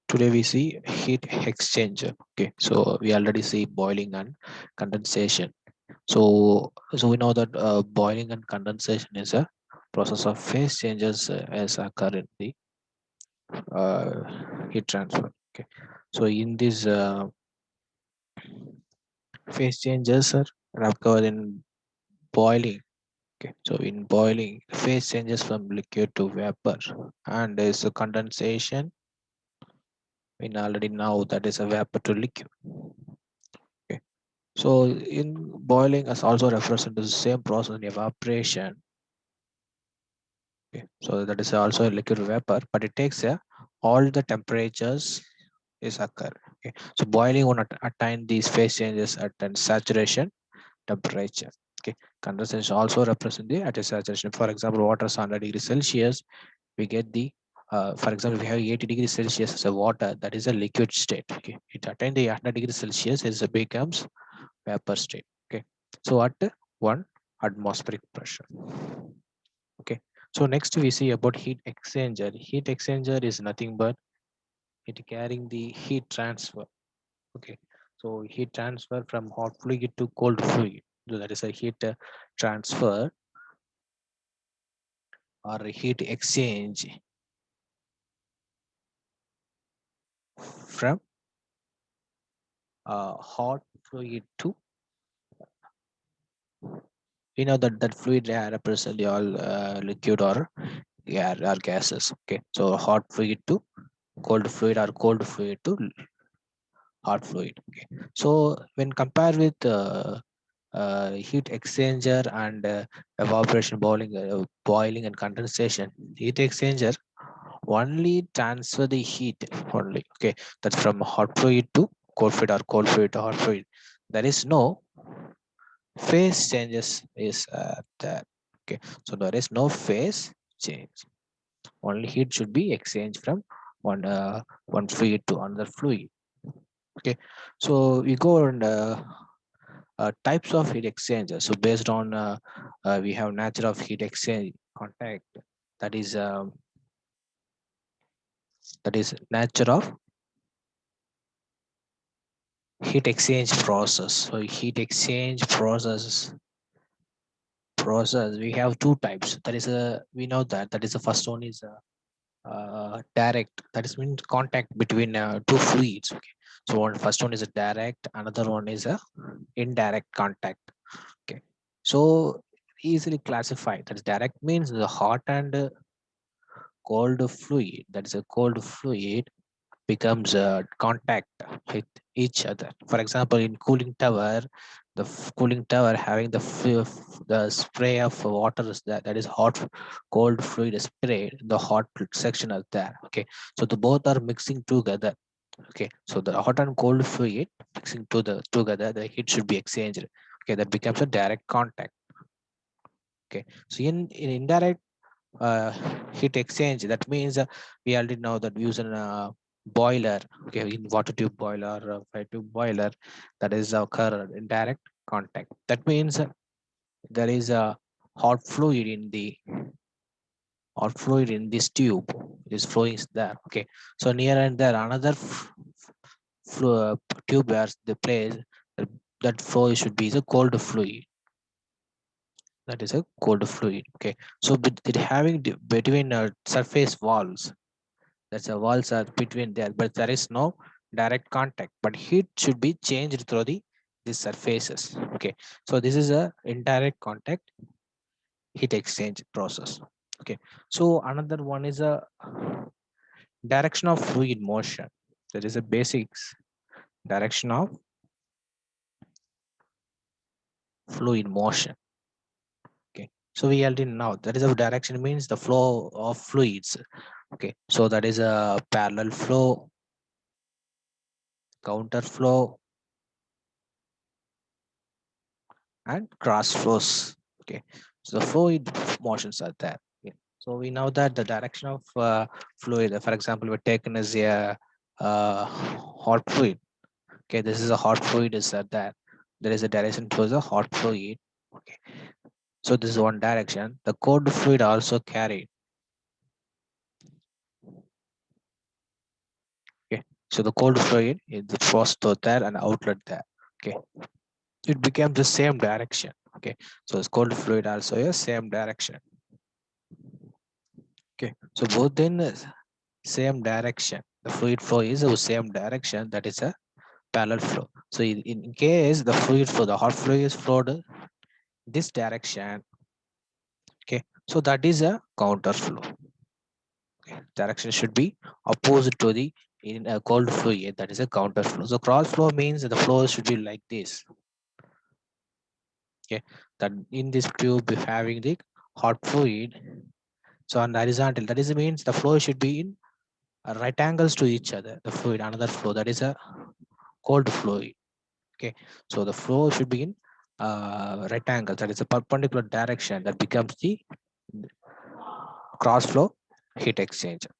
Today we see heat exchanger. Okay, so we already see boiling and condensation. So we know that boiling and condensation is a process of phase changes as occur in the heat transfer. Okay, so in this phase changes are occur in boiling. Okay, so in boiling, phase changes from liquid to vapor, and there is a condensation. We already know that is a vapor to liquid. Okay. So in boiling is also refers to the same process in evaporation. Okay. So that is also a liquid vapor, but it takes all the temperatures is occur. Okay. So boiling will not attain these phase changes at a saturation temperature. Okay. Condensation also represent the at a saturation. For example, water is 100 degrees Celsius. We get the for example, we have 80 degrees Celsius as a water that is a liquid state. Okay. It attains the 100 degrees Celsius is becomes vapor state. Okay, so at 1 atmospheric pressure. Okay, so next we see about heat exchanger. Heat exchanger is nothing but it carrying the heat transfer. Okay, so heat transfer from hot fluid to cold fluid. So that is a heat transfer or a heat exchange from hot fluid to, you know, that fluid represent all liquid or air or gases. Okay, so hot fluid to cold fluid or cold fluid to hot fluid. Okay, so when compared with heat exchanger and evaporation, boiling and condensation, heat exchanger only transfer the heat only. Okay, that's from hot fluid to cold fluid or cold fluid to hot fluid. There is no phase changes is there. Okay, so there is no phase change. Only heat should be exchanged from one fluid to another fluid. Okay, so we go on types of heat exchanger. So based on we have nature of heat exchange contact, that is um, that is nature of heat exchange process. So heat exchange process we have two types. That is a we know that is the first one is direct. That is means contact between two fluids. Okay, so first one is a direct, another one is a indirect contact. Okay, so easily classified. That's direct means the hot and cold fluid. That is a cold fluid becomes contact with each other. For example, in cooling tower, the cooling tower having the spray of water is that is hot, cold fluid is sprayed. The hot section is there. Okay, so the both are mixing together. Okay, so the hot and cold fluid mixing together, the heat should be exchanged. Okay, that becomes a direct contact. Okay, so in indirect uh, heat exchange, that means we already know that we use a boiler. Okay, in water tube boiler or fire tube boiler, that is occur in direct contact. That means there is a hot fluid in the hot fluid in this tube is flowing there. Okay, so near and there another tube where the place uh, that flow should be the cold fluid. That is a cold fluid. Okay, so it having between surface walls. That's the walls are between there, but there is no direct contact. But heat should be changed through the surfaces. Okay, so this is a indirect contact heat exchange process. Okay, so another one is a direction of fluid motion. That is a basics direction of fluid motion. Okay, so we already know that is a direction means the flow of fluids. Okay, so that is a parallel flow, counter flow, and cross flows. Okay, so the fluid motions are there. Okay. So we know that the direction of fluid, for example, we're taken as a hot fluid. Okay, this is a hot fluid is that there is a direction towards a hot fluid. Okay, so this is one direction. The cold fluid also carried. Okay, So the cold fluid is the first there and outlet there. Okay, it became the same direction. Okay, so it's cold fluid also a same direction. Okay, so both in same direction. The fluid flow is the same direction. That is a parallel flow. So in case the fluid flow, the hot fluid is flowed this direction. Okay, so that is a counter flow. Okay, direction should be opposite to the in a cold fluid. That is a counter flow. So cross flow means the flow should be like this. Okay, that in this tube having the hot fluid. So on the horizontal, that is means the flow should be in right angles to each other. The fluid, another flow, that is a cold fluid. Okay, so the flow should be in right angle. That is a perpendicular direction. That becomes the cross flow heat exchanger.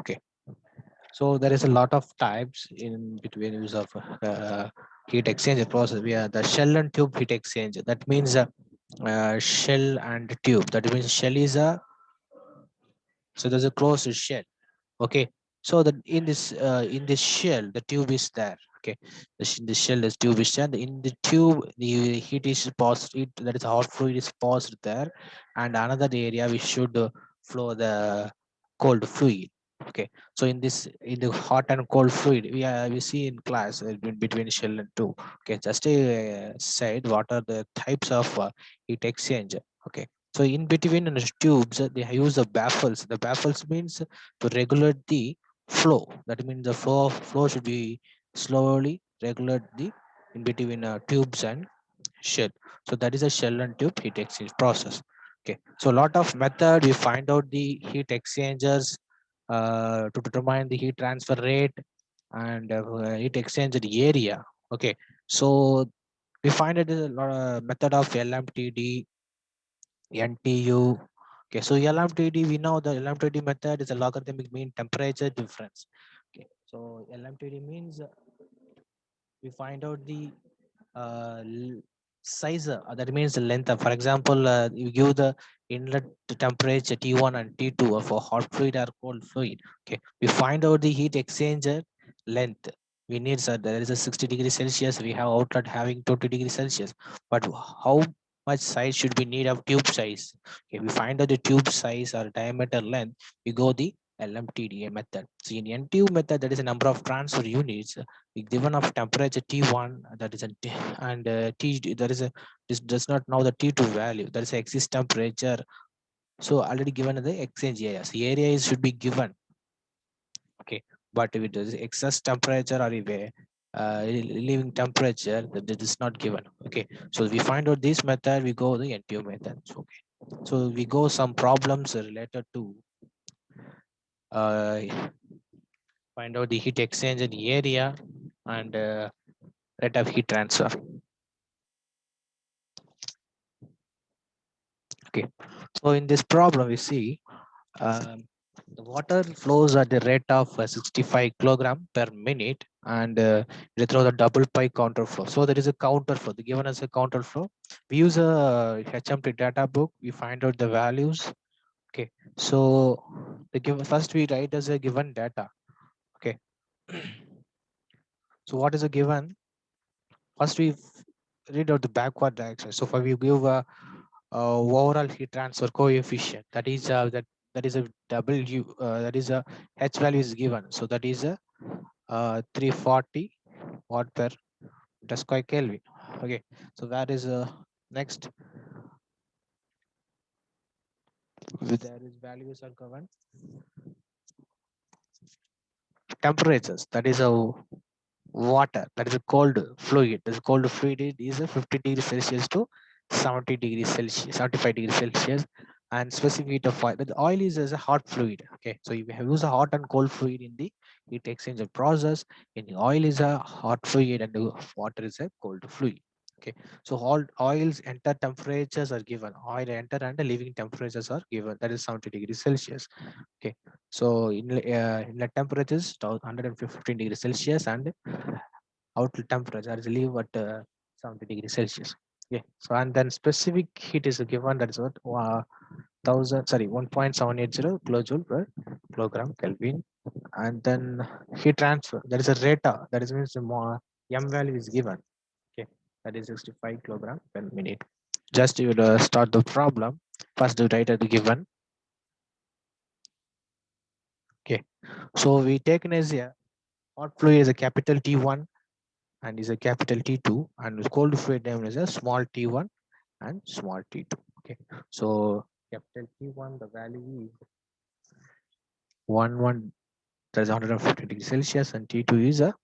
Okay, so there is a lot of types in between use of heat exchanger process. We are the shell and tube heat exchanger. That means shell and tube. That means shell is a so there's a closed shell. Okay, so that in this shell the tube is there. Okay, the shell the tube is there. In the tube the heat is passed, it that is hot fluid is passed there, and another area we should flow the cold fluid. Okay, so in the hot and cold fluid we see in class between shell and tube. Okay, just said what are the types of heat exchange. Okay, so in between the tubes they use the baffles. The baffles means to regulate the flow. That means the flow should be slowly regulate the in between tubes and shell. So that is a shell and tube heat exchange process. Okay, so a lot of method we find out the heat exchangers to determine the heat transfer rate and heat exchanger area. Okay, so we find it is a lot of method of LMTD, NTU. Okay, so LMTD, we know the LMTD method is a logarithmic mean temperature difference. Okay, so LMTD means we find out the size, that means the length. For example, you give the inlet temperature T1 and T2 of a hot fluid or cold fluid. Okay, we find out the heat exchanger length. We need, there is a 60 degrees Celsius, we have outlet having 20 degrees Celsius, but how much size should we need of tube size? Okay, we find out the tube size or diameter length, we go the LMTDA method. So in NTU method, that is a number of transfer units given of temperature T1, that is a and T, there is a, this does not know the T2 value, there is a exist temperature. So already given the exchange areas, the area is should be given. Okay, but if it is excess temperature or if leaving temperature, that is not given. Okay, so we find out this method, we go the NTU method. Okay, so we go some problems related to uh, find out the heat exchange in the area and rate of heat transfer. Okay, so in this problem we see the water flows at the rate of 65 kilogram per minute, and they throw the double pi counter flow. So there is a counter flow. They given us a counter flow. We use a HMT data book. We find out the values. Okay, so the given first we write as a given data. Okay, so what is a given? First we read out the backward direction. So for we give a overall heat transfer coefficient, that is that is a W, that is a H value is given. So that is a 340 watt per meter square Kelvin. Okay, so that is next. There is values are given. Temperatures, that is a water, that is a cold fluid. This cold fluid is a 50 degrees Celsius to 70 degrees Celsius, 75 degrees Celsius, and specific heat of oil. The oil is as a hot fluid. Okay, so you have use a hot and cold fluid in the heat exchanger process. In the oil is a hot fluid and the water is a cold fluid. Okay, so all oils enter temperatures are given. Oil enter and the leaving temperatures are given. That is 70 degrees Celsius. Okay, so inlet temperature is 115 degrees Celsius and outlet temperature is leave at 70 degrees Celsius. Okay, so and then specific heat is given, that is what 1.780 kilojoule per kilogram Kelvin. And then heat transfer, there is a rata, that is means the more m value is given. Okay, that is 65 kilogram per minute. Just you start the problem. First the data given. Okay, so we taken as a hot fluid is a capital T1 and is a capital T2, and cold fluid name is a small T1 and small T2. Okay, so capital T1 the value is 1 that is 150 degrees Celsius, and T2 is a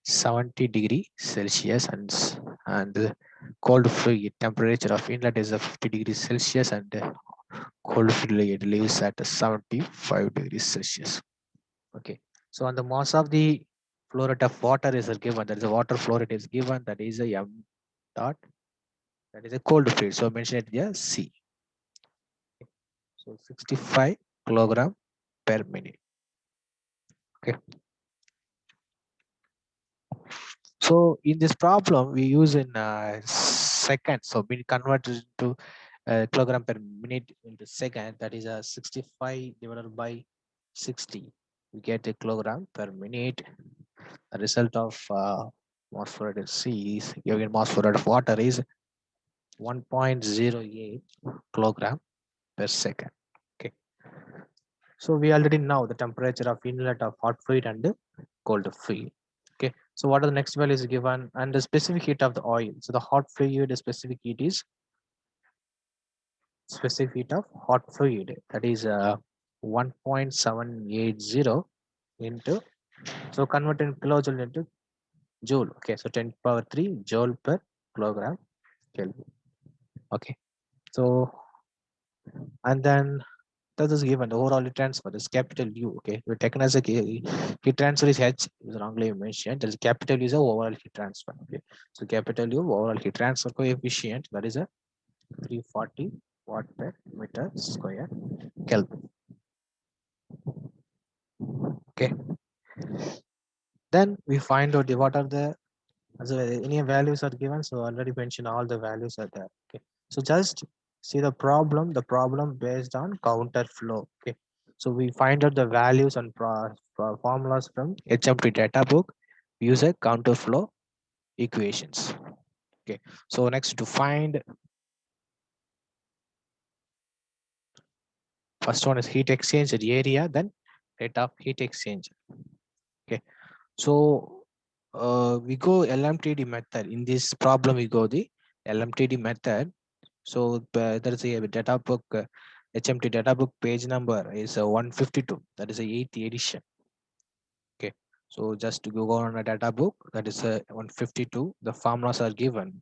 70 degree Celsius, and the cold fluid temperature of inlet is a 50 degrees Celsius, and cold fluid leaves at 75 degrees Celsius. Okay, so on the mass of the flow rate of water is given, that is a water flow rate is given, that is a m dot, that is a cold fluid, so mention it here C. So 65 kilogram per minute. Okay, so in this problem we use in seconds, so we convert it into kilogram per minute into second, that is a 65 divided by 60, we get a kilogram per minute. The result of mass flow rate C is given, mass flow rate of water is 1.08 kilogram per second. Okay, so we already know the temperature of inlet of hot fluid and cold fluid. Okay, so what are the next values given, and the specific heat of the oil? So the hot fluid, the specific heat is specific heat of hot fluid, that is 1.780 into, so convert in kilojoule into joule. Okay, so 10 power 3 joule per kilogram Kelvin. Okay, so and then that is given the overall heat transfer is capital U. Okay, we're taken as a heat transfer is H, is wrongly mentioned. There is capital U is a overall heat transfer. Okay, so capital U overall heat transfer coefficient, that is a 340 watt per meter square Kelvin. Okay, then we find out what are the, so any values are given, so already mentioned all the values are there. Okay, so just see the problem based on counter flow. Okay, so we find out the values and formulas from HMT data book, use a counter flow equations. Okay, so next to find, first one is heat exchange area, then rate of heat exchange. Okay, so we go LMTD method. In this problem we go the LMTD method. So there is a data book, HMT data book page number is 152. That is a 8th edition. Okay, so just to go on a data book, that is a 152. The formulas are given.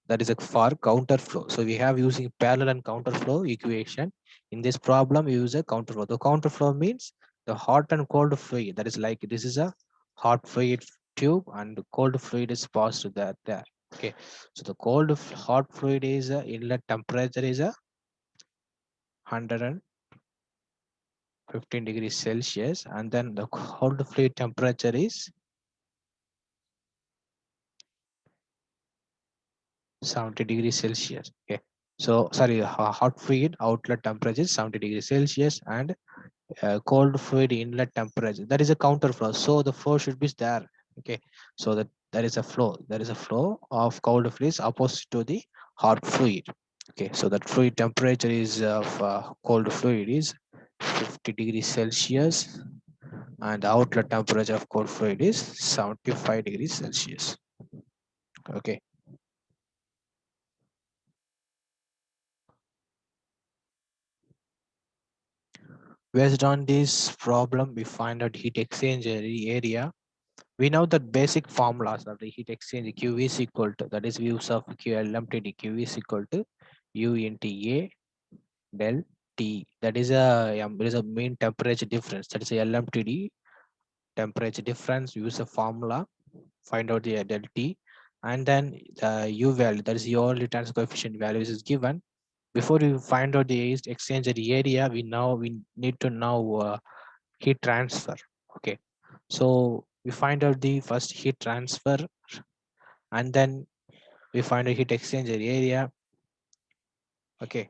That is a for counter flow. So we have using parallel and counter flow equation. In this problem, we use a counter flow. The counter flow means the hot and cold fluid. That is like this is a hot fluid tube and the cold fluid is passed to there. Okay, so the hot fluid is inlet temperature is a 115 degrees Celsius, and then the cold fluid temperature is 70 degrees Celsius. Okay, so sorry, hot fluid outlet temperature is 70 degrees Celsius, and cold fluid inlet temperature, that is a counter flow, so the flow should be there. Okay, so that there is a flow, of cold fluids opposite to the hot fluid. Okay, so that fluid temperature is of cold fluid is 50 degrees Celsius, and the outlet temperature of cold fluid is 75 degrees Celsius. Okay, based on this problem we find out heat exchange area. We know that basic formulas of the heat exchange. Q is equal to, that is use of QLMTD, Q is equal to U into A del T. That is there is a mean temperature difference. That is a LMTD temperature difference. Use a formula, find out the del T, and then the U value, that is your returns coefficient values is given. Before we find out the heat exchange area, we need to know heat transfer. Okay, so we find out the first heat transfer, and then we find a heat exchanger area. Okay,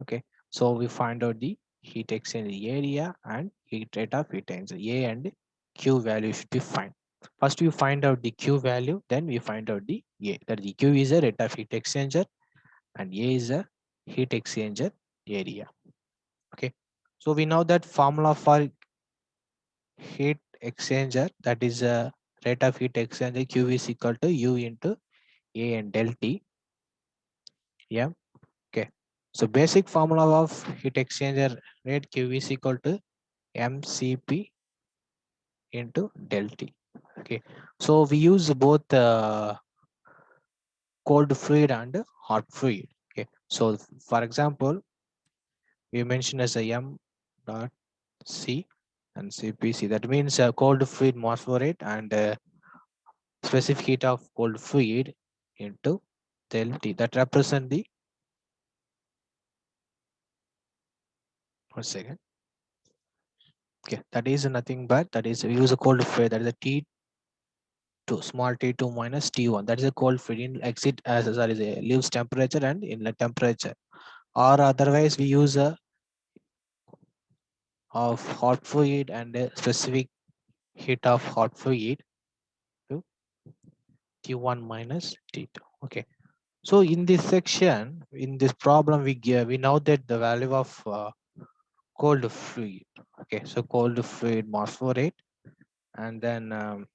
Okay, so we find out the heat exchange area and heat rate of heat exchange. A and Q value should be fine. First we find out the Q value, then we find out the A. That the Q is a rate of heat exchanger and A is a heat exchanger area. Okay, so we know that formula for heat exchanger, that is a rate of heat exchanger, Q is equal to U into A and del T. Yeah. Okay. So basic formula of heat exchanger rate Q is equal to MCP into del T. Okay. So we use both cold fluid and hot fluid. Okay. So for example, we mentioned as a M dot C and CPC. That means cold fluid mass flow rate and specific heat of cold fluid into del T. That represent the, 1 second. Okay, that is nothing but that is we use a cold fluid, that is a T2, small T2 minus T1. That is a cold fluid in exit as sorry, a leaves temperature and inlet temperature. Or otherwise we use a of hot fluid and a specific heat of hot fluid to T1 minus T2. Okay. So in this section, in this problem, we know that the value of cold fluid. Okay, so cold fluid mass flow rate, and then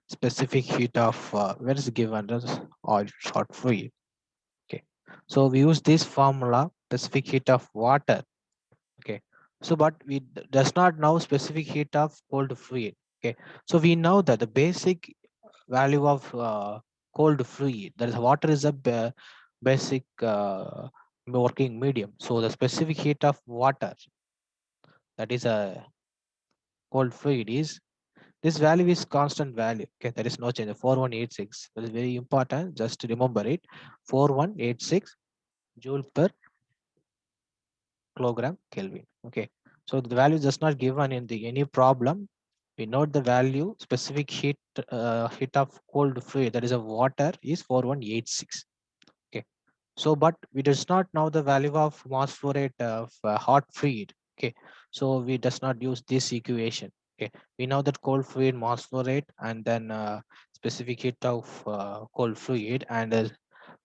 specific heat of where is given as oil short fluid. Okay, so we use this formula, specific heat of water. Okay, so but we does not know specific heat of cold fluid. Okay, so we know that the basic value of cold fluid, that is water, is a basic working medium. So the specific heat of water, that is a cold fluid, is this value is constant value. Okay, there is no change. 4186. That is very important. Just to remember it. 4186 joule per kilogram Kelvin. Okay, so the value is just not given in the any problem. We note the value specific heat of cold fluid, that is a water, is 4186. Okay, so but we does not know the value of mass flow rate of hot fluid. Okay, so we does not use this equation. Okay, we know that cold fluid mass flow rate and then specific heat of cold fluid and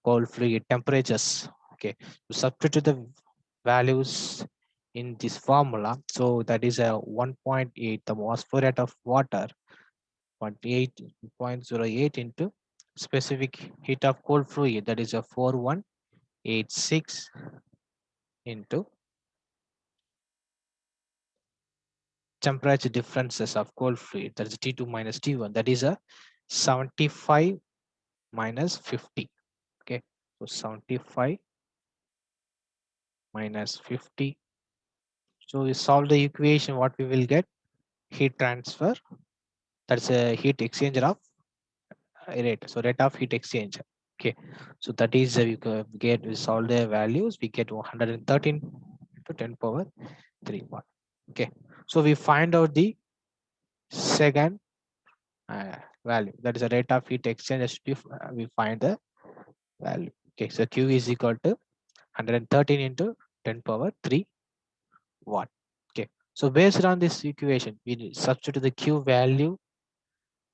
cold fluid temperatures. Okay, to substitute the values in this formula. So that is a 1.8, the mass flow rate of water, 0.08 into specific heat of cold fluid, that is a 4186 into temperature differences of cold fluid, that is T2 minus T1, that is a 75 minus 50. Okay, so 75 minus 50. So we solve the equation, what we will get? Heat transfer, that's a heat exchanger of rate. So rate of heat exchange. Okay, so that is we solve the values, we get 113 to 10 power 3 watt. Okay, so we find out the second value, that is a rate of heat exchange. We find the value. Okay, so Q is equal to 113 into 10 power 3 watt. Okay, so based on this equation, we substitute the Q value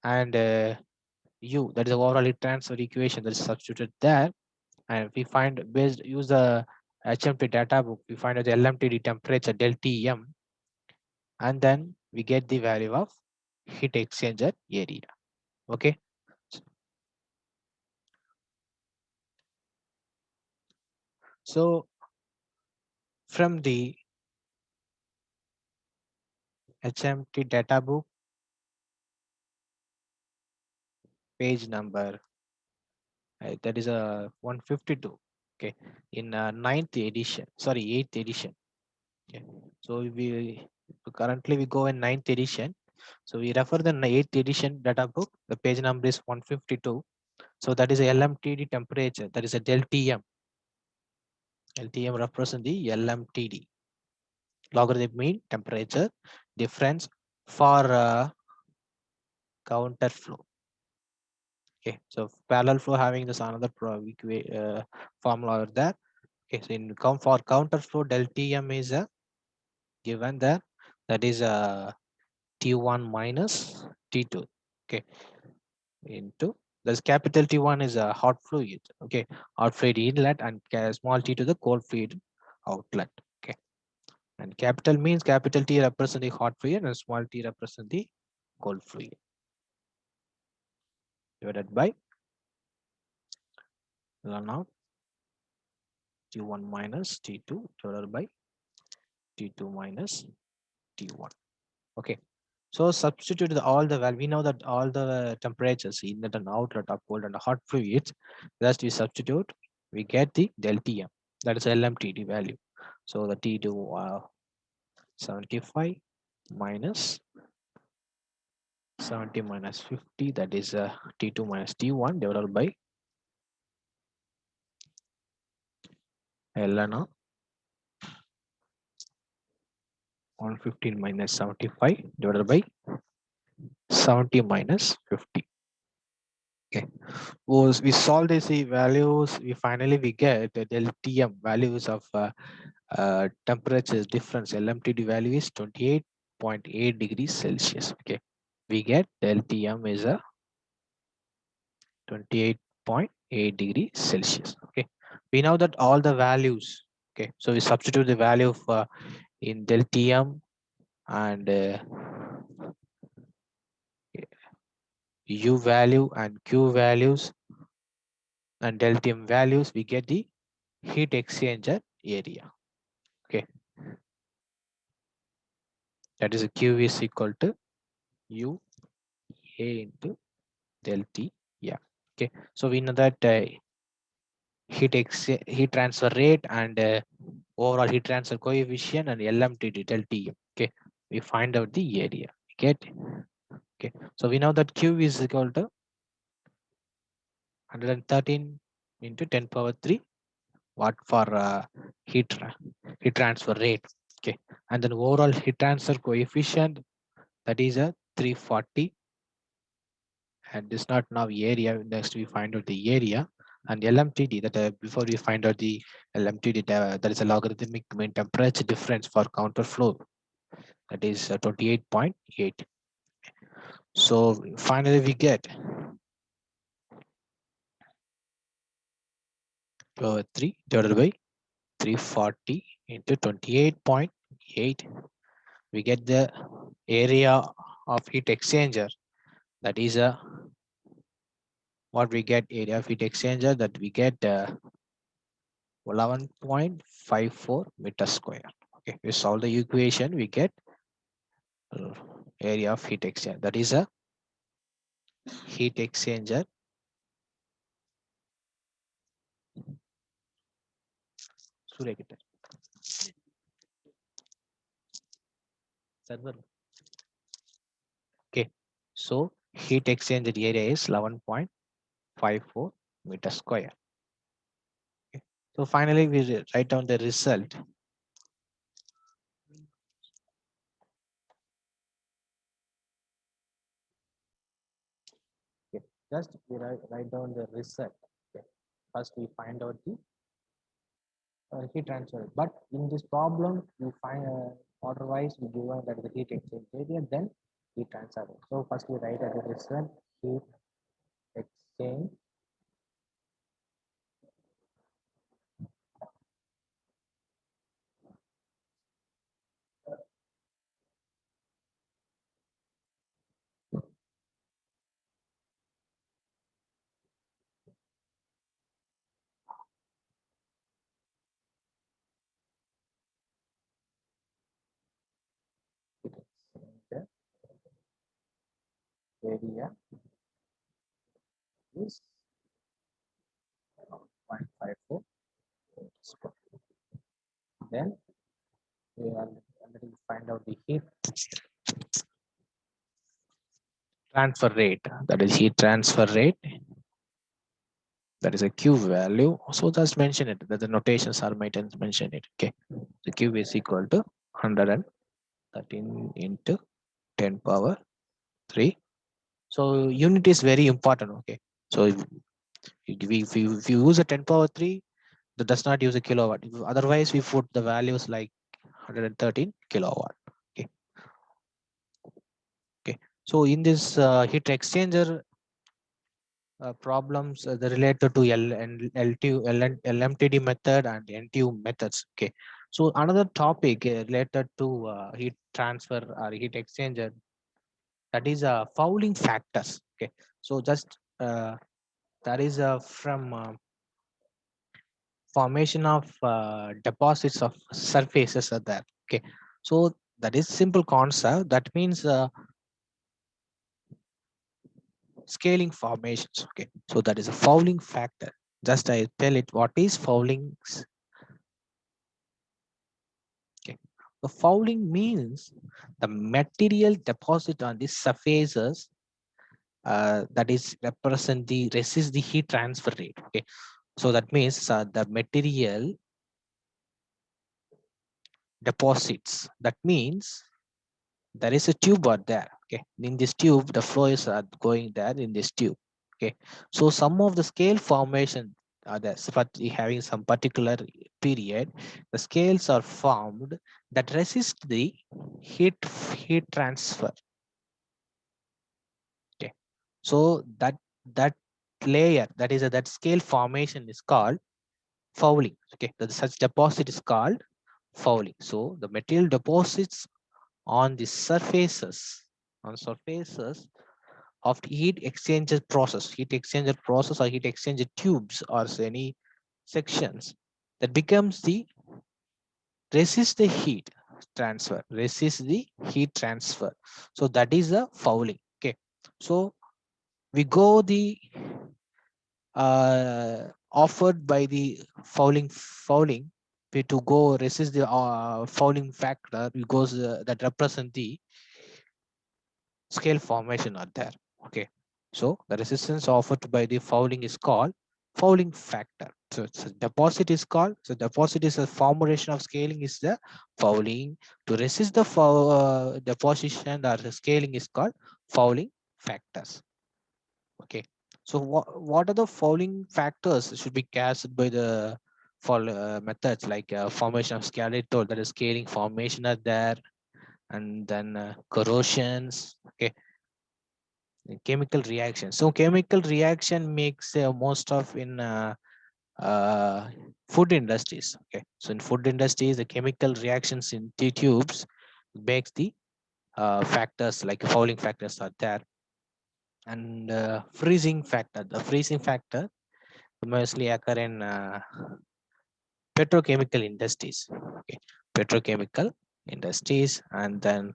and U, that is the overall heat transfer equation, that is substituted there, and we find based use the HMT data book, we find out the LMTD temperature del Tm, and then we get the value of heat exchanger area. Okay, so from the HMT data book, page number that is a 152. Okay, in ninth edition, sorry, 8th edition. Okay, so we currently we go in 9th edition. So we refer the 8th edition data book. The page number is 152. So that is a LMTD temperature. That is a del Tm. LTM represent the LMTD, logarithmic mean temperature difference for counter flow. Okay, so parallel flow having this another formula over there. Okay, so in for counter flow, del Tm is given there, that is T1 minus T2. Okay, into there's capital T1 is a hot fluid. Okay, hot fluid inlet, and small t to the cold fluid outlet. Okay, and capital means capital T represent the hot fluid and small t represent the cold fluid, divided by ln of T1 minus T2 divided by T2 minus T1. Okay, so substitute all the value. We know that all the temperatures, inlet and outlet of cold and hot fluids, just we substitute, we get the del Tm, that is LMTD value. So the T2 75 minus 70 minus 50, that is T2 minus T1 divided by ln of 115 minus 75 divided by 70 minus 50. Okay, was we solve these values, we finally we get the del Tm values of temperature difference. LMTD value is 28.8 degrees Celsius. Okay, we get del Tm is a 28.8 degrees Celsius. Okay, we know that all the values. Okay, so we substitute the value of in del Tm and U value and Q values and del Tm values, we get the heat exchanger area. Okay, that is a Q is equal to U A into del T. Yeah. Okay, so we know that heat transfer rate and overall heat transfer coefficient and LMTD del T. Okay, we find out the area. Get. Okay, so we know that Q is equal to 113 into 10 power 3 watt for heat transfer rate. Okay, and then overall heat transfer coefficient, that is a 340, and this not now area. Next we find out the area and LMTD, that before we find out the LMTD, that is a logarithmic mean temperature difference for counter flow, that is 28.8. So finally we get 3 divided by 340 into 28.8. We get the area of heat exchanger, that is what we get area of heat exchanger, that we get 11.54 meter square. Okay, we solve the equation, we get area of heat exchanger, that is a heat exchanger server. Okay, so heat exchanger area is 11.54 meter square. Okay. So finally we write down the result. Okay. Just we write down the result. Okay. First we find out the heat transfer. But in this problem, you find otherwise we given that the heat exchange area, then heat transfer. So first we write as a result heat exchange area is 0.54. Then we already find out the heat transfer rate, that is heat transfer rate, that is a Q value. So just mention it, that the notations are might mention it. Okay, the Q is equal to 113 into 10 power 3. So unit is very important. Okay, so if you use a 10 power 3, That does not use a kilowatt. Otherwise, we put the values like 113 kilowatt. Okay. Okay. So in this heat exchanger problems, they're related to LMTD method and NTU methods. Okay. So another topic related to heat transfer or heat exchanger, that is fouling factors. Okay. So just that is from formation of deposits of surfaces are there. Okay. So that is simple concept. That means scaling formations. Okay. So that is a fouling factor. Just I tell it what is fouling. Okay. The fouling means the material deposit on the surfaces that is represent the resist the heat transfer rate. Okay. So that means the material deposits. That means there is a tube out there. Okay. In this tube, the flow is going there in this tube. Okay. So some of the scale formation are there, but having some particular period, the scales are formed that resist the heat transfer. Okay. So that layer, that is that scale formation is called fouling. Okay. Such deposit is called fouling. So the material deposits on the surfaces of the heat exchanger process or heat exchanger tubes or any sections that becomes the resist the heat transfer. So that is the fouling. Okay. So we go the offered by the fouling to go resist the fouling factor because that represent the scale formation are there. Okay. So the resistance offered by the fouling is called fouling factor. So deposit is called, so deposit is a formulation of scaling is the fouling. To resist the deposition or the scaling is called fouling factors. Okay. So what are the fouling factors should be cast by the fall methods like formation of skeletal, that is scaling formation are there, and then corrosions. Okay. Chemical reaction. So chemical reaction makes most of in food industries. Okay. So in food industries, the chemical reactions in tubes makes the factors like fouling factors are there. And freezing factor. The freezing factor mostly occur in petrochemical industries. Okay. Petrochemical industries, and then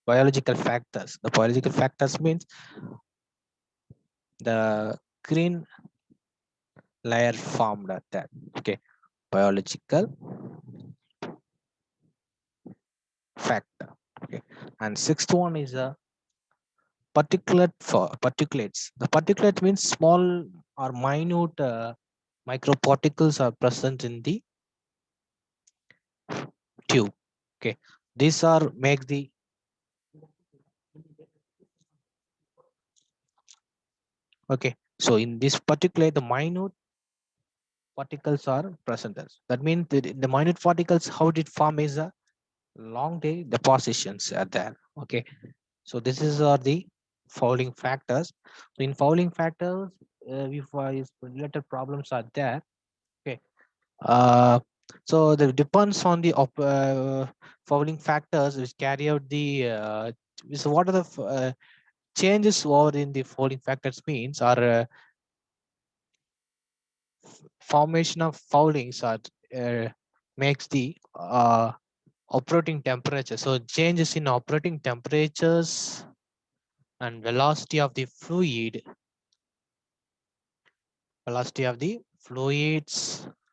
biological factors. The biological factors means the green layer formed at that. Okay. Biological factor. Okay. And sixth one is a particulates. The particulate means small or minute microparticles are present in the tube. Okay. These are make the okay. So in this particulate, the minute particles are present. That means the minute particles, how did form is a long day depositions are there. Okay. So this is are the fouling factors. So in fouling factors, if related problems are there. Okay. Uh, so that depends on the fouling factors which carry out the. So what are the changes over in the fouling factors means are formation of foulings are makes the operating temperature. So changes in operating temperatures and velocity of the fluids,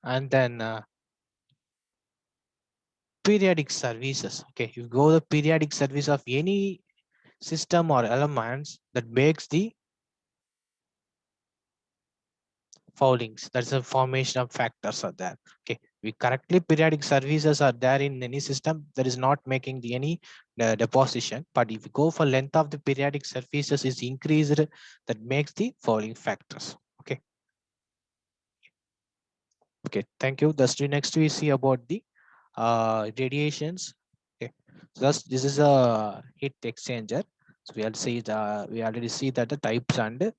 and then periodic services. Okay, you go the periodic service of any system or elements that makes the foulings. That's a formation of factors are there. Okay, we correctly periodic services are there in any system that is not making the any deposition. But if you go for length of the periodic surfaces is increased, that makes the fouling factors. Okay. Okay, thank you. Thus, next we see about the radiations. Okay, so this is a heat exchanger. So we already see that the types and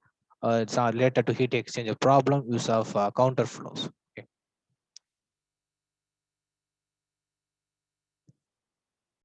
it's related to heat exchanger problem, use of counter flows.